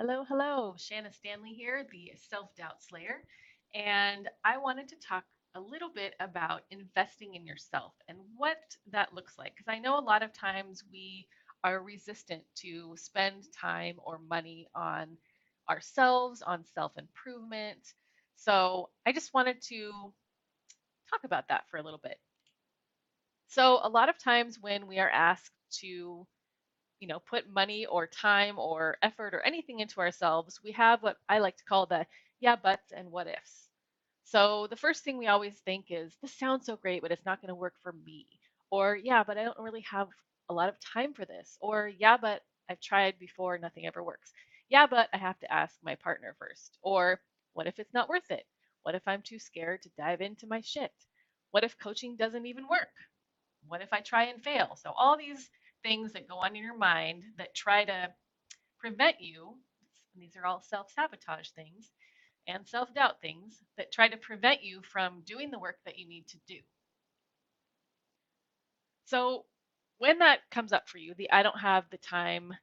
Hello, hello. Shanna Stanley here, the Self Doubt Slayer. And I wanted to talk a little bit about investing in yourself and what that looks like. Because I know a lot of times we are resistant to spend time or money on ourselves, on self improvement. So I just wanted to talk about that for a little bit. So, a lot of times when we are asked to put money or time or effort or anything into ourselves, we have what I like to call the yeah, buts and what ifs. So the first thing we always think is, this sounds so great, but it's not going to work for me. Or, yeah, but I don't really have a lot of time for this. Or, yeah, but I've tried before, nothing ever works. Yeah, but I have to ask my partner first. Or, what if it's not worth it? What if I'm too scared to dive into my shit? What if coaching doesn't even work? What if I try and fail? So, all these things that go on in your mind that try to prevent you, and these are all self sabotage things and self doubt things that try to prevent you from doing the work that you need to do. So, when that comes up for you, the I don't have the time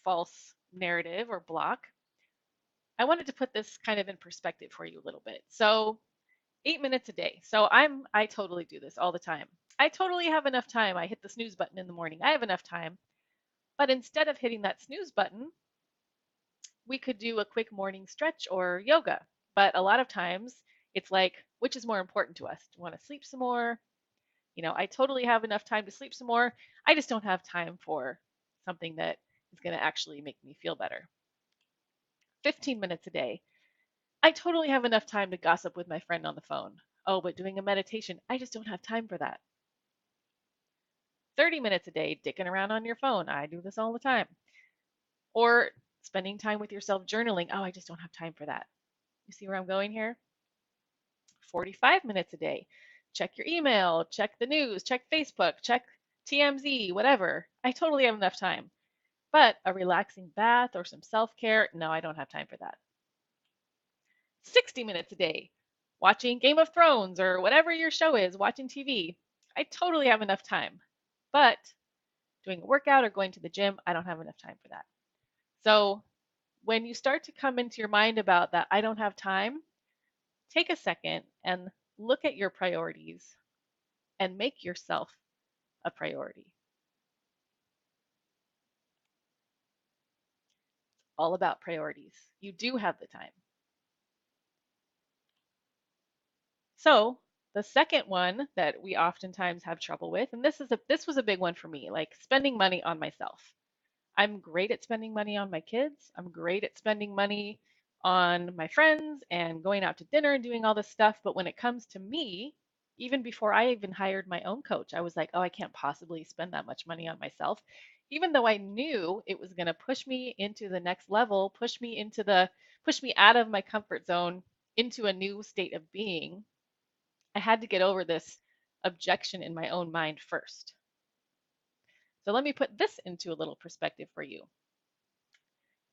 false narrative or block, I wanted to put this kind of in perspective for you a little bit. So, 8 minutes a day. So I totally do this all the time. I totally have enough time. I hit the snooze button in the morning. I have enough time. But instead of hitting that snooze button, we could do a quick morning stretch or yoga. But a lot of times it's like, which is more important to us? Do you want to sleep some more? I totally have enough time to sleep some more. I just don't have time for something that is going to actually make me feel better. 15 minutes a day. I totally have enough time to gossip with my friend on the phone. Oh, but doing a meditation, I just don't have time for that. 30 minutes a day dicking around on your phone. I do this all the time. Or spending time with yourself journaling. Oh, I just don't have time for that. You see where I'm going here? 45 minutes a day. Check your email, check the news, check Facebook, check TMZ, whatever. I totally have enough time. But a relaxing bath or some self care, no, I don't have time for that. 60 minutes a day. Watching Game of Thrones or whatever your show is, watching TV. I totally have enough time. But doing a workout or going to the gym, I don't have enough time for that. So when you start to come into your mind about that, I don't have time, take a second and look at your priorities and make yourself a priority. All about priorities. You do have the time. So, the second one that we oftentimes have trouble with, and this was a big one for me, like spending money on myself. I'm great at spending money on my kids. I'm great at spending money on my friends and going out to dinner and doing all this stuff. But when it comes to me, even before I even hired my own coach, I was like, oh, I can't possibly spend that much money on myself. Even though I knew it was going to push me into the next level, push me out of my comfort zone into a new state of being, I had to get over this objection in my own mind first. So let me put this into a little perspective for you.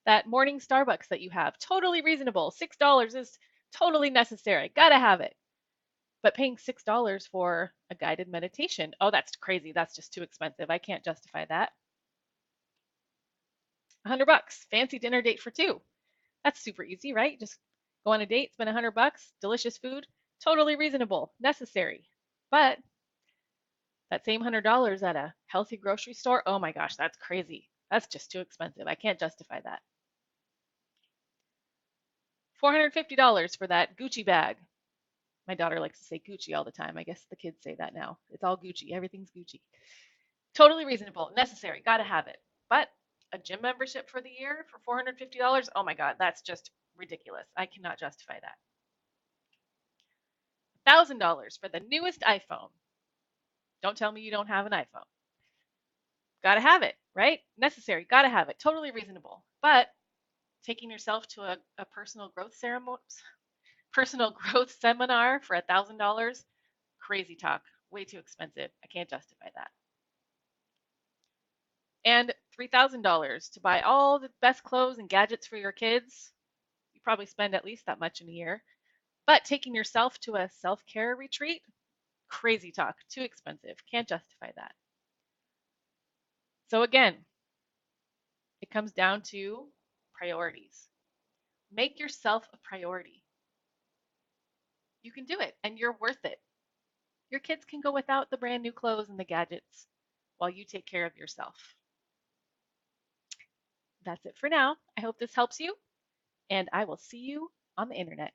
That morning Starbucks that you have, totally reasonable. $6 is totally necessary. Gotta have it. But paying $6 for a guided meditation, oh, that's crazy. That's just too expensive. I can't justify that. 100 bucks, fancy dinner date for two. That's super easy, right? Just go on a date, spend 100 bucks, delicious food, totally reasonable, necessary. But that same $100 at a healthy grocery store, oh my gosh, that's crazy. That's just too expensive. I can't justify that. $450 for that Gucci bag. My daughter likes to say Gucci all the time. I guess the kids say that now. It's all Gucci. Everything's Gucci. Totally reasonable, necessary, gotta have it. But a gym membership for the year for $450? Oh my God, that's just ridiculous. I cannot justify that. $1,000 for the newest iPhone. Don't tell me you don't have an iPhone. Gotta have it, right? Necessary, gotta have it. Totally reasonable. But taking yourself to a personal growth seminar for $1,000, crazy talk. Way too expensive. I can't justify that. And $3,000 to buy all the best clothes and gadgets for your kids. You probably spend at least that much in a year. But taking yourself to a self care retreat, crazy talk. Too expensive. Can't justify that. So, again, it comes down to priorities. Make yourself a priority. You can do it and you're worth it. Your kids can go without the brand new clothes and the gadgets while you take care of yourself. That's it for now. I hope this helps you, and I will see you on the internet.